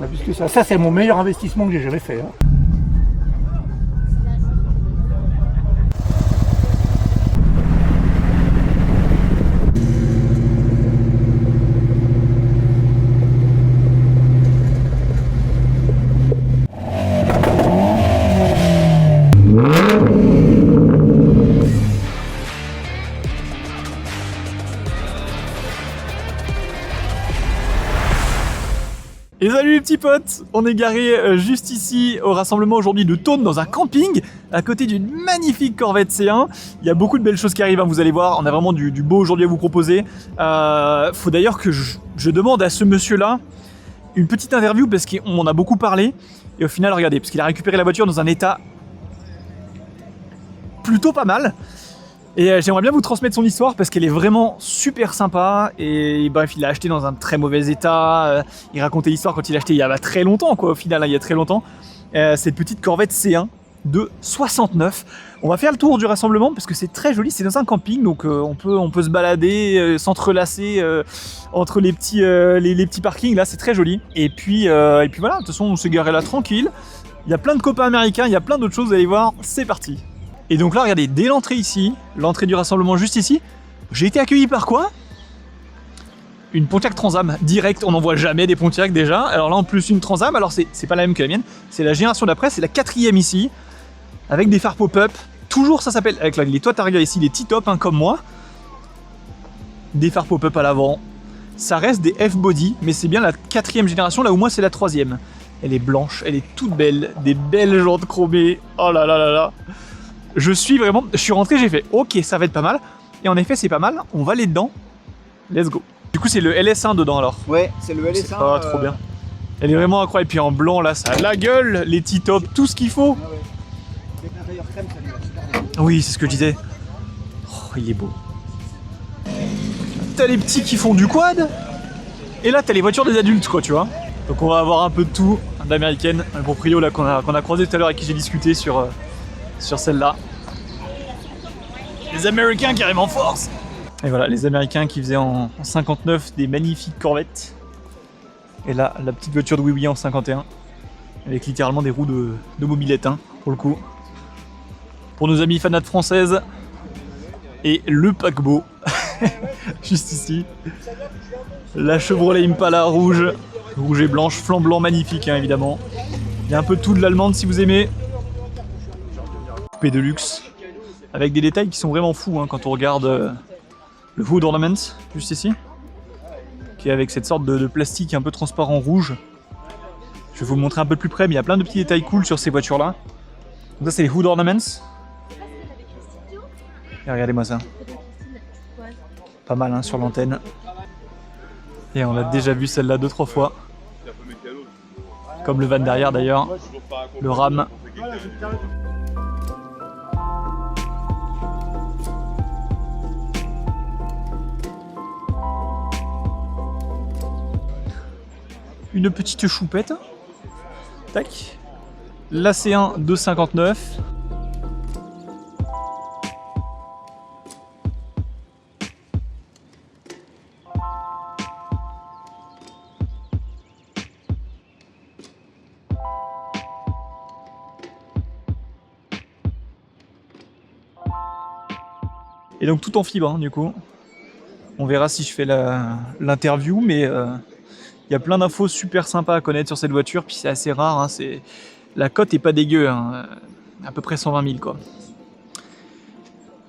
On a plus que ça. Ça, c'est mon meilleur investissement que j'ai jamais fait. Hein. Et salut les petits potes, on est garé juste ici au rassemblement aujourd'hui de Thônes dans un camping à côté d'une magnifique Corvette C1. Il y a beaucoup de belles choses qui arrivent, hein, vous allez voir, on a vraiment du beau aujourd'hui à vous proposer. Faut d'ailleurs que je demande à ce monsieur-là une petite interview parce qu'on en a beaucoup parlé et au final regardez, parce qu'il a récupéré la voiture dans un état plutôt pas mal. Et j'aimerais bien vous transmettre son histoire parce qu'elle est vraiment super sympa. Et bref, il l'a acheté dans un très mauvais état. Il racontait l'histoire quand il l'a acheté il y a très longtemps, quoi, au final, hein, il y a très longtemps. Cette petite Corvette C1 de 69. On va faire le tour du rassemblement parce que c'est très joli. C'est dans un camping, donc on peut se balader, s'entrelacer entre les petits parkings. Là, c'est très joli. Et puis voilà, de toute façon, on s'est garé là tranquille. Il y a plein de copains américains, il y a plein d'autres choses, vous allez voir. C'est parti. Et donc là, regardez, dès l'entrée ici, l'entrée du rassemblement juste ici, j'ai été accueilli par quoi? Une Pontiac Transam, direct, on n'en voit jamais des Pontiac déjà. Alors là, en plus, une Transam, alors c'est pas la même que la mienne, c'est la génération d'après, c'est la 4e ici, avec des phares pop-up. Toujours, ça s'appelle, avec les toits Targa ici, les T-top, hein, comme moi. Des phares pop-up à l'avant. Ça reste des F-body, mais c'est bien la 4e génération, là où moi, c'est la 3e. Elle est blanche, elle est toute belle, des belles jantes chromées. Oh là là là là. Je suis rentré, j'ai fait ok, ça va être pas mal. Et en effet, c'est pas mal. On va aller dedans. Let's go. Du coup, c'est le LS1 dedans alors. Ouais, c'est le LS1. Ah, trop bien. Elle est vraiment incroyable. Et puis en blanc, là, ça a la gueule, les T-top, tout ce qu'il faut. Ah ouais. Avec l'intérieur crème, ça lui va super bien. Oui, c'est ce que je disais. Oh, il est beau. T'as les petits qui font du quad. Et là, t'as les voitures des adultes, quoi, tu vois. Donc on va avoir un peu de tout d'américaine. Un proprio là qu'on a croisé tout à l'heure et qui j'ai discuté sur celle-là. Les Américains qui arrivent en force. Et voilà, les Américains qui faisaient en 59 des magnifiques Corvettes. Et là, la petite voiture de Oui en 51. Avec littéralement des roues de mobilette, hein, pour le coup. Pour nos amis fanats françaises. Et le paquebot. Juste ici. La Chevrolet Impala rouge. Rouge et blanche, flanc blanc magnifique, hein, évidemment. Il y a un peu de tout de l'allemande si vous aimez. De luxe avec des détails qui sont vraiment fous, hein, quand on regarde le hood ornament juste ici qui est avec cette sorte de plastique un peu transparent rouge. Je vais vous le montrer un peu plus près, mais il y a plein de petits détails cool sur ces voitures là. Donc ça c'est les hood ornaments et regardez-moi ça, pas mal, hein, sur l'antenne. Et on a déjà vu celle-là 2-3 fois, comme le van derrière d'ailleurs, le Ram. Une petite choupette. Tac. La C1 de 59. Et donc tout en fibre, hein, du coup. On verra si je fais l'interview, mais il y a plein d'infos super sympas à connaître sur cette voiture, puis c'est assez rare, hein, la cote est pas dégueu, hein, à peu près 120 000 quoi.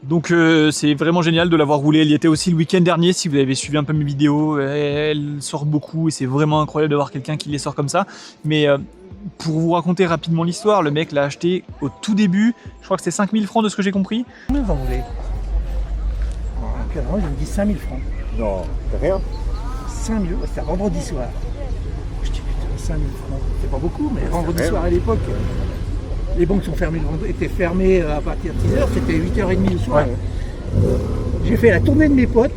Donc c'est vraiment génial de l'avoir roulée. Elle y était aussi le week-end dernier, si vous avez suivi un peu mes vidéos. Elle sort beaucoup et c'est vraiment incroyable d'avoir quelqu'un qui les sort comme ça. Mais pour vous raconter rapidement l'histoire, le mec l'a acheté au tout début, je crois que c'était 5 000 francs de ce que j'ai compris. Combien vous en voulez? Moi, je me dis 5 000 francs. Non, c'est rien. 5 000, c'était vendredi soir. Je dis putain, 5 000 francs, c'est pas beaucoup, mais vendredi soir à l'époque, les banques sont fermées, étaient fermées à partir de 6h, c'était 8h30 le soir. Ouais. J'ai fait la tournée de mes potes.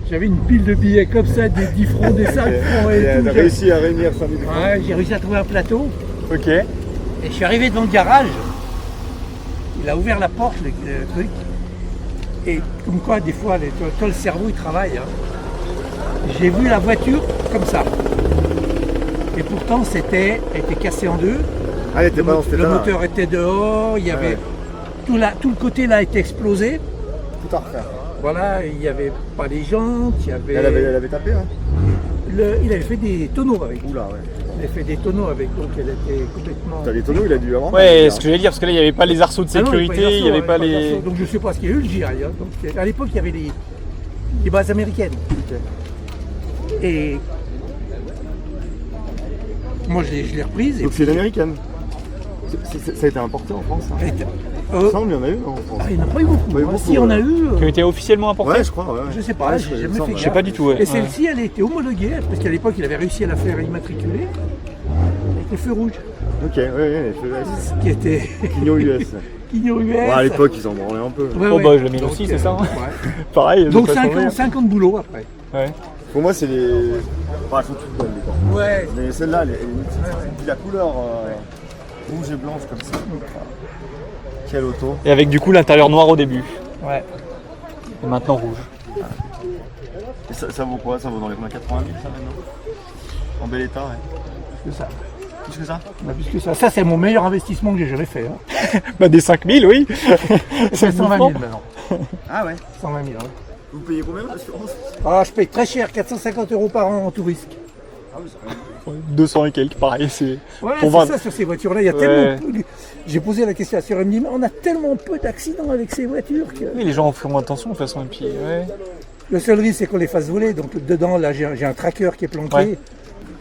J'avais une pile de billets comme ça, des 10 francs, des 5 francs et tout. J'ai réussi à réunir 5 000 francs. Ouais, j'ai réussi à trouver un plateau. Ok. Et je suis arrivé devant le garage. Il a ouvert la porte, le truc. Et comme quoi, des fois, toi, le cerveau, il travaille. Hein. J'ai vu la voiture comme ça. Et pourtant, était cassé en deux. Ah, elle était pas dans cet Le état-là. moteur était dehors, il y avait tout le côté là était explosé. Tout à refaire. Voilà, il n'y avait pas les jantes, il y avait. Elle avait tapé, hein. Il avait fait des tonneaux avec. Oula, ouais. Il avait fait des tonneaux avec, donc elle était complètement. T'as les tonneaux, il a dû avant. Ouais, ce que j'allais dire, parce que là, il n'y avait pas les arceaux de Ah non, sécurité, il n'y avait pas les. Donc je ne sais pas ce qu'il y a eu le GI. Hein. Donc, à l'époque, il y avait les bases américaines. Et moi, je l'ai reprise. Donc c'est une américaine. Ça a été importé en France. Hein. Il me semble, il y en a eu en France. Il n'y en a pas eu beaucoup. Pas eu Hein. beaucoup, Si, on a ouais. eu. Qui ont été officiellement importés. Ouais, je crois. Ouais. Je sais pas, Ouais, j'ai il me jamais semble, fait ouais. Je sais pas du tout, ouais. Et celle-ci, elle a été homologuée, parce qu'à l'époque, il avait réussi à la faire immatriculer avec les feux rouges, Ok, ouais, ce qui était Clignot US. Clignot US. Bon, à l'époque, ils en branlaient un peu. Ouais, Oh, ouais. bah, je l'ai mis Donc, aussi, c'est ça, hein. ouais. Pareil. de Donc toute façon, 50 boulots après. Ouais. Pour moi, c'est les. Enfin, elles sont toutes bonnes, les gants. Ouais. Mais celle-là, elle est mythique. Puis la couleur rouge et blanche comme ça. Quelle auto. Et avec du coup l'intérieur noir au début. Ouais. Et maintenant rouge. Et ça vaut quoi? Ça vaut dans les 80 000 ça maintenant? En bel état, ouais. C'est ça. Plus que ça? Bah, puisque ça c'est mon meilleur investissement que j'ai jamais fait. Hein. Bah des 5000, oui. C'est 120 000 maintenant. Ah ouais. 120 000. Hein. Vous payez combien l'assurance? Ah, je paye très cher, 450 € par an en tout risque. Ah oui, ça va. 200 et quelques, pareil. C'est Ouais, pour c'est vendre. ça sur ces voitures-là. Il y a Ouais. tellement peu. J'ai posé la question à Sur me dit, mais on a tellement peu d'accidents avec ces voitures que. Oui, les gens feront attention de toute façon. Et puis, ouais. Le seul risque, c'est qu'on les fasse voler. Donc dedans, là, j'ai un tracker qui est planqué. Ouais.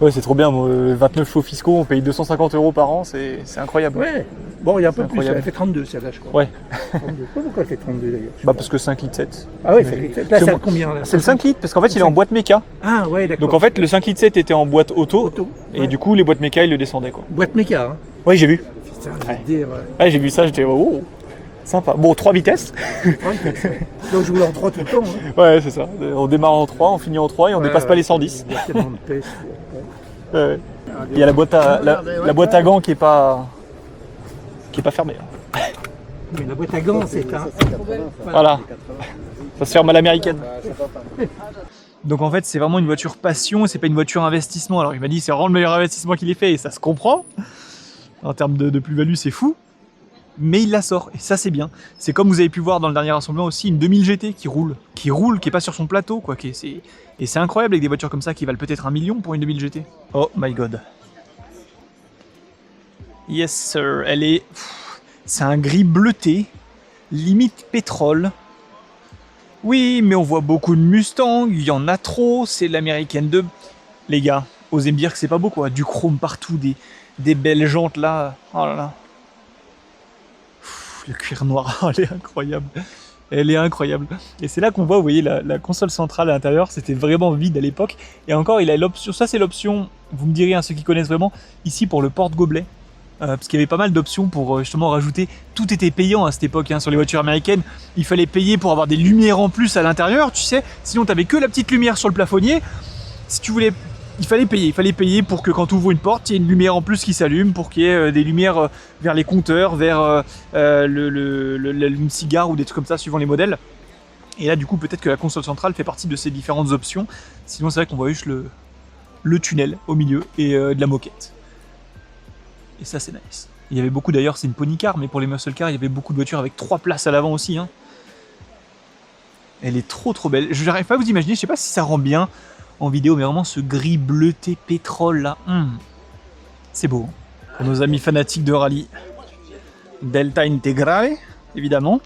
Ouais, c'est trop bien. Moi, 29 chevaux fiscaux, on paye 250 € par an, c'est incroyable. Ouais. Bon, il y a un peu C'est plus. incroyable. Elle fait 32, celle-là, je crois. Ouais. 32. Je sais pas pourquoi elle fait 32 d'ailleurs. Bah parce que 5 litres 7. Ah oui, là, C'est c'est moi- combien là? C'est le 5 litres parce qu'en fait il est en boîte méca. Ah ouais, d'accord. Donc en fait le 5 litres 7 était en boîte auto. Auto. Et Ouais. du coup les boîtes méca ils le descendaient quoi. Boîte méca, hein. Ouais j'ai vu. Putain, je Ouais. veux dire. Ouais j'ai vu ça, j'étais oh sympa. Bon 3 vitesses. Donc je roule en 3 tout le temps. Hein. Ouais c'est ça. On démarre en 3, on finit en 3 et on dépasse pas les 110. Il y a tellement de pêche. Ouais. Il y a la boîte à la boîte à gants qui est pas fermée. hein. Mais la boîte à gants, c'est un. Voilà. Ça se ferme à l'américaine. Donc en fait c'est vraiment une voiture passion, c'est pas une voiture investissement. Alors il m'a dit c'est vraiment le meilleur investissement qu'il ait fait et ça se comprend. En termes de plus-value c'est fou. Mais il la sort et ça c'est bien. C'est comme vous avez pu voir dans le dernier rassemblement aussi une 2000 GT qui roule, qui est pas sur son plateau quoi. Et c'est incroyable avec des voitures comme ça qui valent peut-être 1 million pour une 2000 GT. Oh my god. Yes sir, elle est... C'est un gris bleuté, limite pétrole. Oui, mais on voit beaucoup de Mustang, il y en a trop, c'est l'américaine de... Les gars, osez me dire que c'est pas beau quoi, du chrome partout, des belles jantes là. Oh là là. Le cuir noir, elle est incroyable. Elle est incroyable. Et c'est là qu'on voit, vous voyez, la console centrale à l'intérieur, c'était vraiment vide à l'époque. Et encore, il a l'option, ça c'est l'option, vous me direz, ceux qui connaissent vraiment, ici pour le porte-gobelet. Parce qu'il y avait pas mal d'options pour justement rajouter. Tout était payant à cette époque, hein, sur les voitures américaines. Il fallait payer pour avoir des lumières en plus à l'intérieur, tu sais. Sinon, tu n'avais que la petite lumière sur le plafonnier. Si tu voulais... Il fallait payer pour que quand tu ouvres une porte, il y ait une lumière en plus qui s'allume, pour qu'il y ait des lumières vers les compteurs, vers le cigare ou des trucs comme ça, suivant les modèles. Et là, du coup, peut-être que la console centrale fait partie de ces différentes options. Sinon, c'est vrai qu'on voit juste le tunnel au milieu et de la moquette. Et ça, c'est nice. Il y avait beaucoup, d'ailleurs, c'est une pony car, mais pour les muscle cars, il y avait beaucoup de voitures avec 3 places à l'avant aussi. Hein. Elle est trop belle. Je n'arrive pas à vous imaginer, je sais pas si ça rend bien en vidéo, mais vraiment ce gris bleuté pétrole là, c'est beau. Pour nos amis fanatiques de rallye, Delta Integrale, évidemment.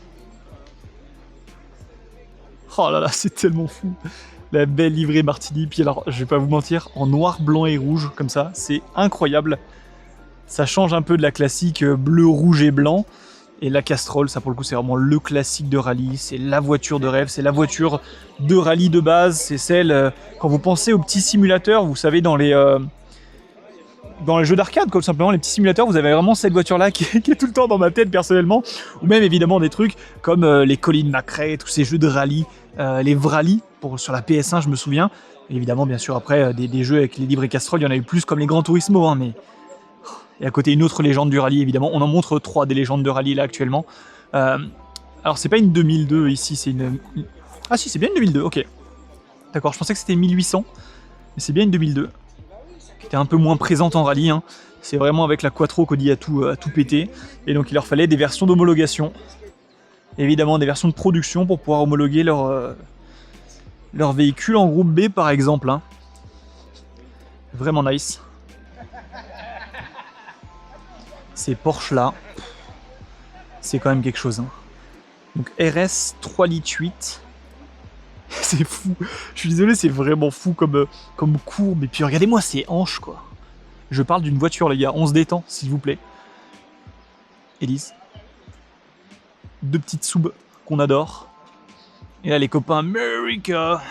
Oh là là, c'est tellement fou. La belle livrée Martini, puis alors, je vais pas vous mentir, en noir, blanc et rouge, comme ça, c'est incroyable. Ça change un peu de la classique bleu, rouge et blanc. Et la Castrol, ça pour le coup, c'est vraiment le classique de rallye. C'est la voiture de rêve, c'est la voiture de rallye de base. C'est celle, quand vous pensez aux petits simulateurs, vous savez, dans les jeux d'arcade, comme simplement les petits simulateurs, vous avez vraiment cette voiture-là qui est tout le temps dans ma tête personnellement. Ou même évidemment des trucs comme les Colin McRae, tous ces jeux de rallye, les Vrally, sur la PS1, je me souviens. Et évidemment, bien sûr, après, des jeux avec les livrets Castrol, il y en a eu plus comme les Gran Turismo, hein, mais... Et à côté, une autre légende du rallye, évidemment. On en montre 3 des légendes de rallye, là, actuellement. Alors, c'est pas une 2002, ici, c'est une... Ah si, c'est bien une 2002, ok. D'accord, je pensais que c'était 1800, mais c'est bien une 2002. qui était un peu moins présente en rallye. Hein. C'est vraiment avec la Quattro qu'Audi a tout pété. Et donc il leur fallait des versions d'homologation. Évidemment des versions de production pour pouvoir homologuer leur véhicule en groupe B par exemple. Hein. Vraiment nice. Ces Porsche là, c'est quand même quelque chose. Hein. Donc RS 3 litres 8. C'est fou. Je suis désolé, c'est vraiment fou comme courbe. Et puis regardez-moi ces hanches quoi. Je parle d'une voiture les gars, on se détend s'il vous plaît. Elise. Deux petites soubes qu'on adore. Et là les copains America.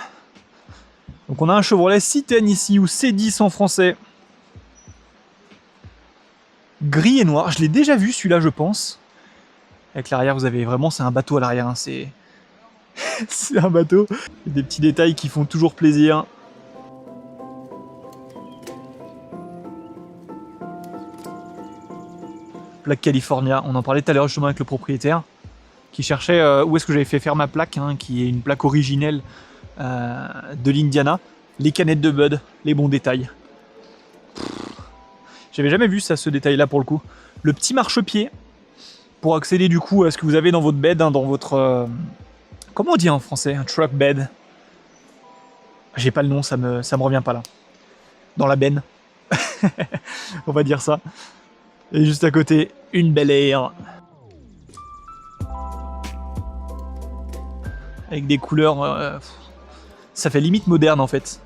Donc on a un Chevrolet Citan ici, ou C10 en français. Gris et noir, je l'ai déjà vu celui-là je pense. Avec l'arrière vous avez vraiment, c'est un bateau à l'arrière, hein. C'est un bateau. Des petits détails qui font toujours plaisir. Plaque California, on en parlait tout à l'heure justement avec le propriétaire qui cherchait où est-ce que j'avais fait faire ma plaque, hein, qui est une plaque originelle de l'Indiana. Les canettes de Bud, les bons détails. J'avais jamais vu ça, ce détail-là pour le coup. Le petit marchepied pour accéder du coup à ce que vous avez dans votre bed, hein, dans votre... comment on dit en français? Un truck bed. J'ai pas le nom, ça me revient pas là. Dans la benne. On va dire ça. Et juste à côté, une Bel Air. Avec des couleurs... ça fait limite moderne en fait.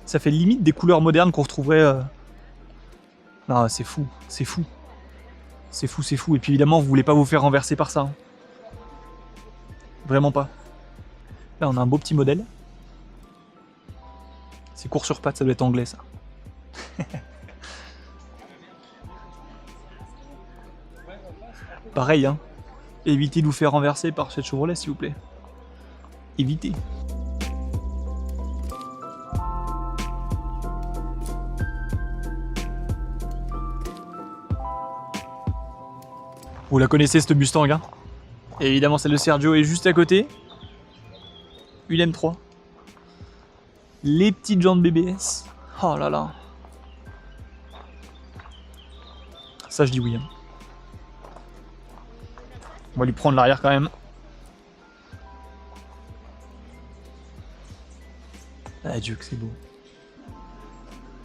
Ça fait limite des couleurs modernes qu'on retrouverait... Non, c'est fou, c'est fou. C'est fou, c'est fou. Et puis évidemment, vous voulez pas vous faire renverser par ça. Hein. Vraiment pas. Là, on a un beau petit modèle. C'est court sur pattes, ça doit être anglais ça. Pareil, hein. Évitez de vous faire renverser par cette Chevrolet, s'il vous plaît. Évitez. Vous la connaissez cette Mustang, hein? Et évidemment celle de Sergio est juste à côté. Une M3. Les petites jantes BBS. Oh là là. Ça je dis oui. Hein. On va lui prendre l'arrière quand même. Ah Dieu que c'est beau.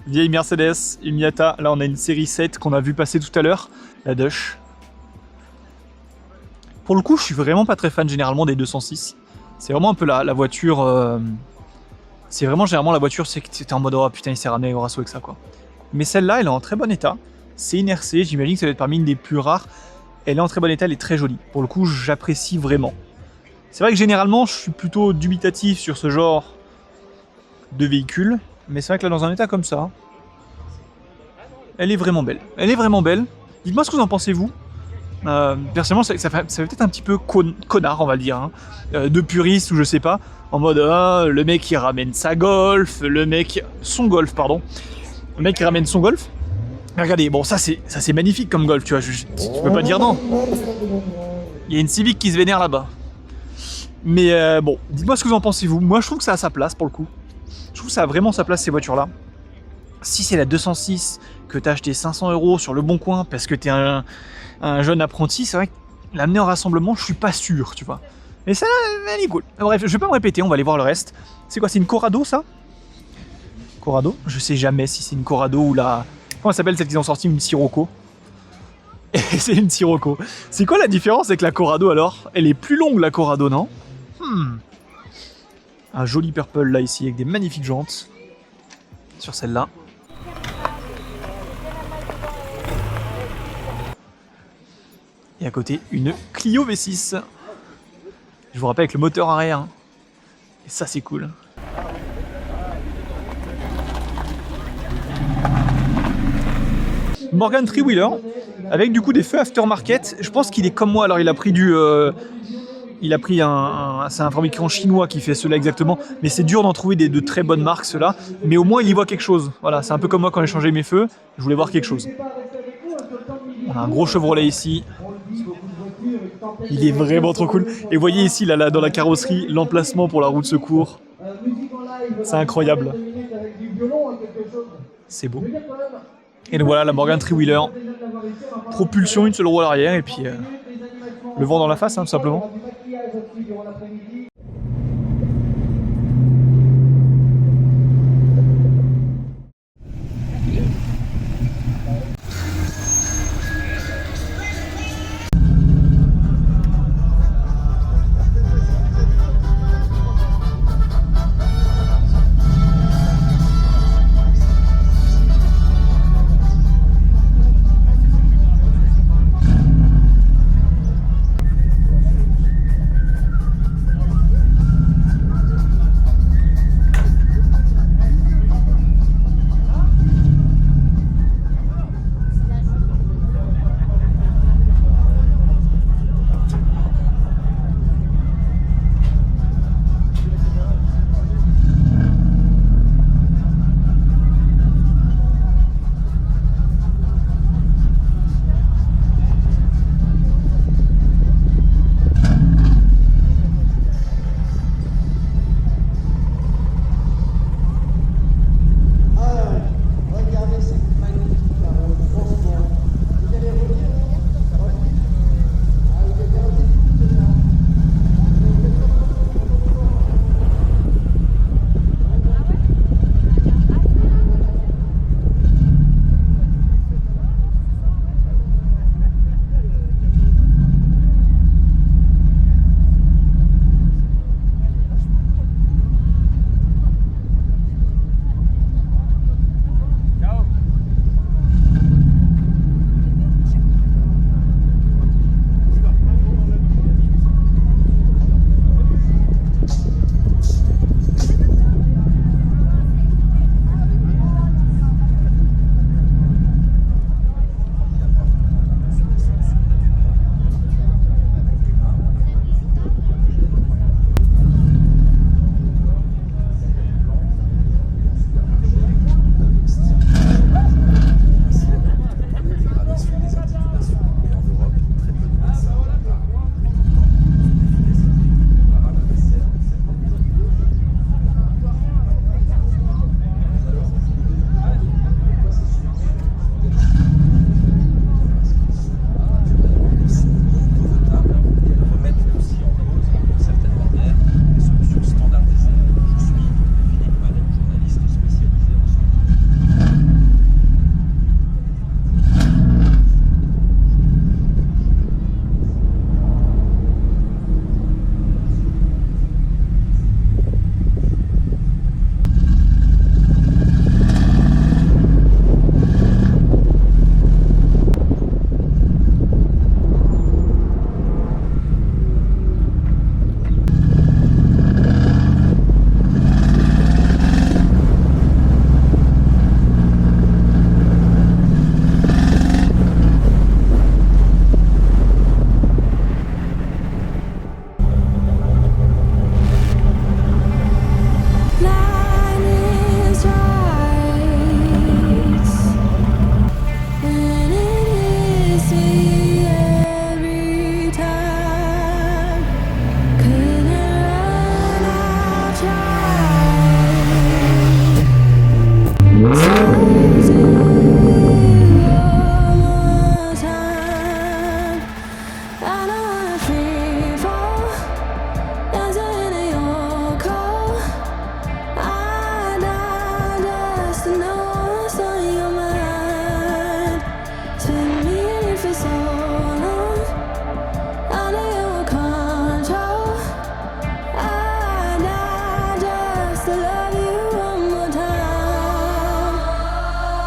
Vieille Mercedes, une Miata. Là on a une série 7 qu'on a vu passer tout à l'heure. La Dush. Pour le coup, je suis vraiment pas très fan généralement des 206. C'est vraiment un peu la voiture... c'est vraiment généralement la voiture, c'est que t'es en mode oh putain il s'est ramené au rasso avec ça quoi. Mais celle-là, elle est en très bon état. C'est une RC, j'imagine que ça doit être parmi une des plus rares. Elle est en très bon état, elle est très jolie. Pour le coup, j'apprécie vraiment. C'est vrai que généralement, je suis plutôt dubitatif sur ce genre de véhicule. Mais c'est vrai que là, dans un état comme ça, elle est vraiment belle. Elle est vraiment belle. Dites-moi ce que vous en pensez vous. Personnellement, ça fait peut-être un petit peu connard, on va le dire, hein, de puriste ou je sais pas, en mode le mec qui ramène sa Golf, son Golf, pardon, le mec qui ramène son Golf. Mais regardez, bon ça c'est magnifique comme Golf, tu vois, tu peux pas dire non. Il y a une Civic qui se vénère là-bas. Mais bon, dites-moi ce que vous en pensez vous. Moi je trouve que ça a sa place pour le coup. Je trouve que ça a vraiment sa place ces voitures-là. Si c'est la 206 que t'as acheté 500 € sur le bon coin parce que t'es un jeune apprenti, c'est vrai que l'amener en rassemblement, je suis pas sûr, tu vois. Mais ça, elle est cool. Bref, je vais pas me répéter, on va aller voir le reste. C'est quoi, c'est une Corrado, ça? Corrado? Je sais jamais si c'est une Corrado ou la... Comment elle s'appelle, celle qu'ils ont sorti, une Sirocco? Et c'est une Sirocco. C'est quoi la différence avec la Corrado, alors? Elle est plus longue, la Corrado, non? Un joli purple, là, ici, avec des magnifiques jantes. Sur celle-là. Et à côté, une Clio V6. Je vous rappelle avec le moteur arrière. Hein. Et ça, c'est cool. Morgan Three-Wheeler, avec du coup des feux aftermarket. Je pense qu'il est comme moi. Alors, il a pris c'est un fabricant chinois qui fait cela exactement. Mais c'est dur d'en trouver de très bonnes marques, ceux-là. Mais au moins, il y voit quelque chose. Voilà, c'est un peu comme moi quand j'ai changé mes feux. Je voulais voir quelque chose. On a un gros Chevrolet ici. Il est vraiment trop cool. Et vous voyez ici, là, dans la carrosserie, l'emplacement pour la roue de secours. C'est incroyable. C'est beau. Et donc voilà, la Morgan Three-Wheeler. Propulsion, une seule roue à l'arrière et puis le vent dans la face, hein, tout simplement.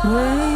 Way